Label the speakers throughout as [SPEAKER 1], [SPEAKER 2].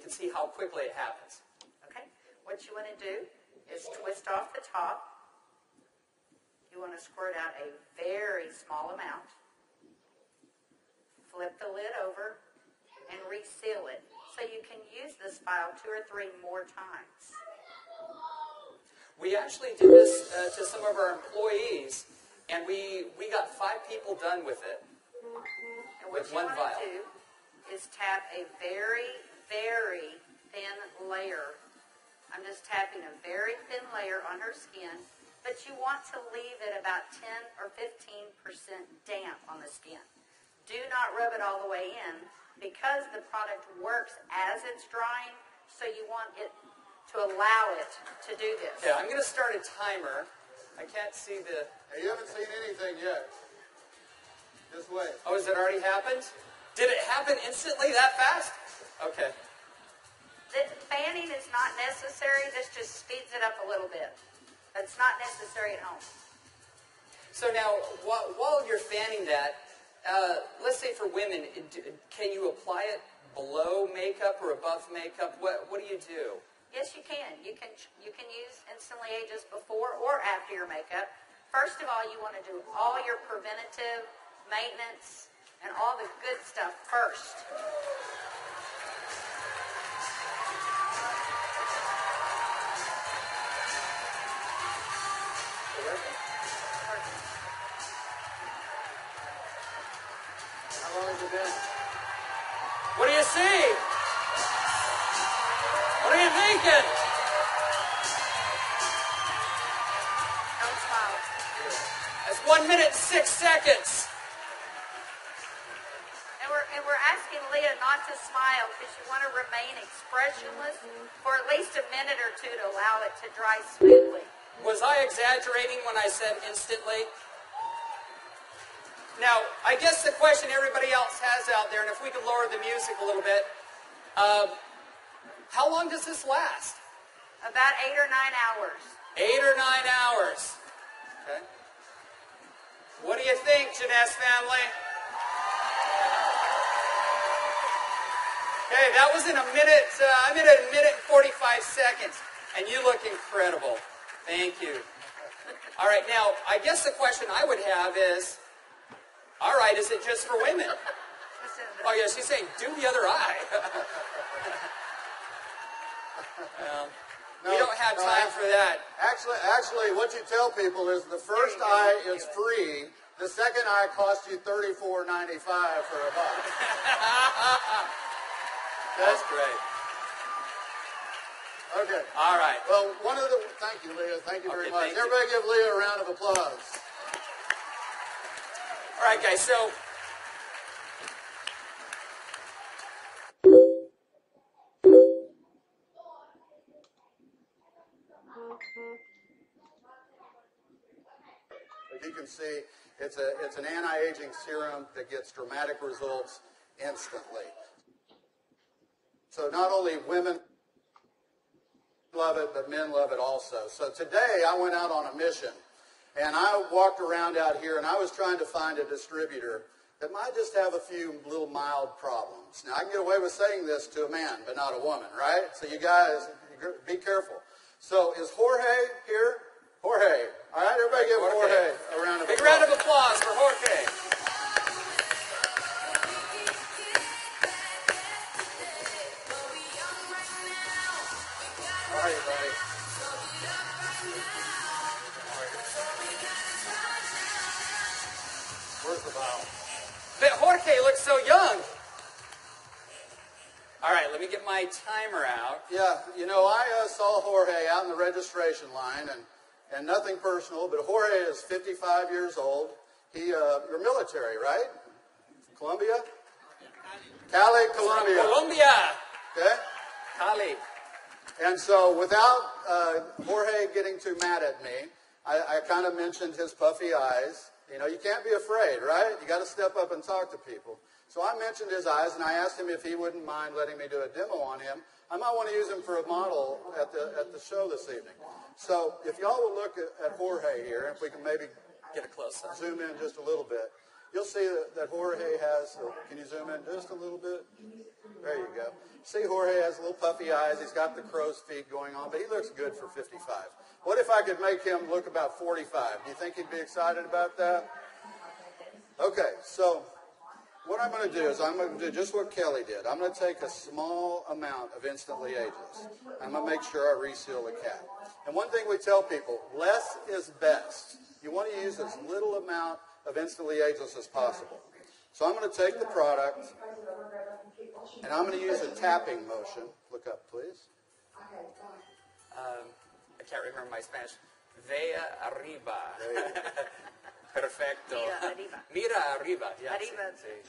[SPEAKER 1] can see how quickly it happens.
[SPEAKER 2] Okay. What you want to do is twist off the top. You want to squirt out a very small amount. Flip the lid over and reseal it so you can use this file 2 or 3 more times.
[SPEAKER 1] We actually did this to some of our employees, and we got 5 people done with it.
[SPEAKER 2] And what
[SPEAKER 1] with
[SPEAKER 2] you
[SPEAKER 1] one
[SPEAKER 2] want
[SPEAKER 1] vial.
[SPEAKER 2] to do is tap a very, very thin layer. I'm just tapping a very thin layer on her skin, but you want to leave it about 10 or 15% damp on the skin. Do not rub it all the way in because the product works as it's drying, so you want it to allow it to do this.
[SPEAKER 1] Yeah, I'm going to start a timer. I can't see the...
[SPEAKER 3] Hey, you haven't seen anything yet. Just wait.
[SPEAKER 1] Oh, has it already happened? Did it happen instantly that fast? Okay.
[SPEAKER 2] The fanning is not necessary. This just speeds it up a little bit. It's not necessary at home.
[SPEAKER 1] So now, while you're fanning that, let's say for women, can you apply it below makeup or above makeup? What do you do?
[SPEAKER 2] Yes, you can. You can use Instantly Ageless before or after your makeup. First of all, you want to do all your preventative maintenance and all the good stuff first.
[SPEAKER 3] How long has it been?
[SPEAKER 1] What do you see? What are you thinking?
[SPEAKER 2] Don't smile.
[SPEAKER 1] That's 1 minute and 6 seconds.
[SPEAKER 2] And we're asking Leah not to smile because you want to remain expressionless for at least a minute or 2 to allow it to dry smoothly.
[SPEAKER 1] Was I exaggerating when I said instantly? Now, I guess the question everybody else has out there, and if we could lower the music a little bit, how long does this last?
[SPEAKER 2] About 8 or 9 hours.
[SPEAKER 1] 8 or 9 hours. Okay. What do you think, Jeunesse family? Okay, that was in a minute. I'm in a minute and 45 seconds, and you look incredible. Thank you. All right, now I guess the question I would have is, all right, is it just for women? Oh yeah, she's saying do the other eye. We don't have time for that.
[SPEAKER 3] Actually, what you tell people is the first eye is free. The second eye costs you $34.95 for a buck.
[SPEAKER 1] That's great.
[SPEAKER 3] Okay.
[SPEAKER 1] All right.
[SPEAKER 3] Well, thank you, Leah. Thank you very much.
[SPEAKER 1] thank you.
[SPEAKER 3] Everybody give Leah a round of applause.
[SPEAKER 1] All right, guys, so
[SPEAKER 3] as you can see, it's an anti-aging serum that gets dramatic results instantly. So not only women love it, but men love it also. So today I went out on a mission, and I walked around out here, and I was trying to find a distributor that might just have a few little mild problems. Now, I can get away with saying this to a man, but not a woman, right? So you guys, be careful. So is Jorge here? Jorge. All right, everybody give Jorge a round of applause.
[SPEAKER 1] big round of applause for Jorge.
[SPEAKER 3] How are you, buddy? Where's the vial?
[SPEAKER 1] But Jorge looks so young. All right, let me get my timer out.
[SPEAKER 3] Yeah, you know, I saw Jorge out in the registration line, and nothing personal, but Jorge is 55 years old. You're military, right? Colombia? Cali, Colombia.
[SPEAKER 1] Colombia.
[SPEAKER 3] Okay?
[SPEAKER 1] Cali.
[SPEAKER 3] And so without Jorge getting too mad at me, I kind of mentioned his puffy eyes. You know, you can't be afraid, right? You got to step up and talk to people. So I mentioned his eyes, and I asked him if he wouldn't mind letting me do a demo on him. I might want to use him for a model at the show this evening. So if y'all will look at Jorge here, if we can maybe
[SPEAKER 1] Get a close up.
[SPEAKER 3] zoom in just a little bit. you'll see that Jorge has, can you zoom in just a little bit? There you go. See, Jorge has little puffy eyes. He's got the crow's feet going on, but he looks good for 55. What if I could make him look about 45? Do you think he'd be excited about that? Okay, so what I'm going to do is I'm going to do just what Kelly did. I'm going to take a small amount of Instantly Ageless. I'm going to make sure I reseal the cap. And one thing we tell people, less is best. You want to use as little amount of Instantly Ageless as possible. So I'm going to take the product, and I'm going to use a tapping motion. Look up, please.
[SPEAKER 1] I can't remember my Spanish. Vea arriba. Perfecto.
[SPEAKER 2] Mira arriba.
[SPEAKER 1] Mira arriba. Yes.
[SPEAKER 2] Arriba.
[SPEAKER 1] Sí.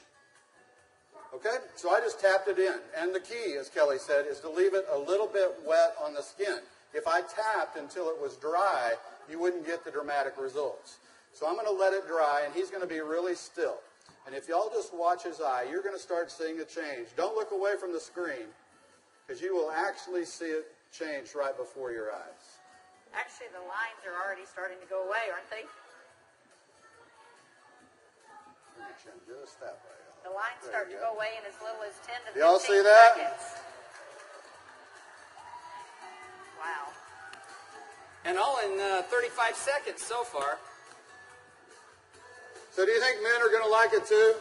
[SPEAKER 3] Okay, so I just tapped it in. And the key, as Kelly said, is to leave it a little bit wet on the skin. If I tapped until it was dry, you wouldn't get the dramatic results. So I'm going to let it dry, and he's going to be really still. And if y'all just watch his eye, you're going to start seeing a change. Don't look away from the screen, because you will actually see it change right before your eyes.
[SPEAKER 2] Actually, the lines are already starting to go away, aren't they?
[SPEAKER 3] Just that way.
[SPEAKER 2] The lines start to go away in as little as 10 to 15
[SPEAKER 3] Y'all see that?
[SPEAKER 2] seconds. Wow.
[SPEAKER 1] And all in 35 seconds so far.
[SPEAKER 3] So do you think men are going to like it too?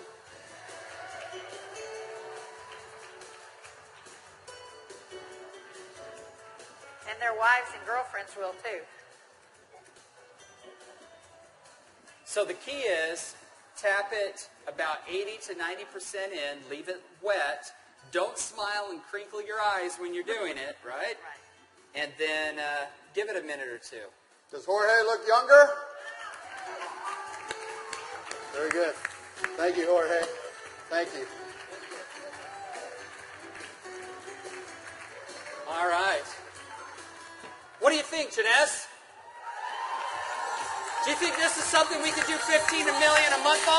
[SPEAKER 2] And their wives and girlfriends will too.
[SPEAKER 1] So the key is tap it about 80 to 90% in, leave it wet. Don't smile and crinkle your eyes when you're doing it, right?
[SPEAKER 2] Right.
[SPEAKER 1] And then give it a minute or two.
[SPEAKER 3] Does Jorge look younger? Very good. Thank you, Jorge. Thank you.
[SPEAKER 1] All right. What do you think, Jeunesse? Do you think this is something we could do 15 million a month on?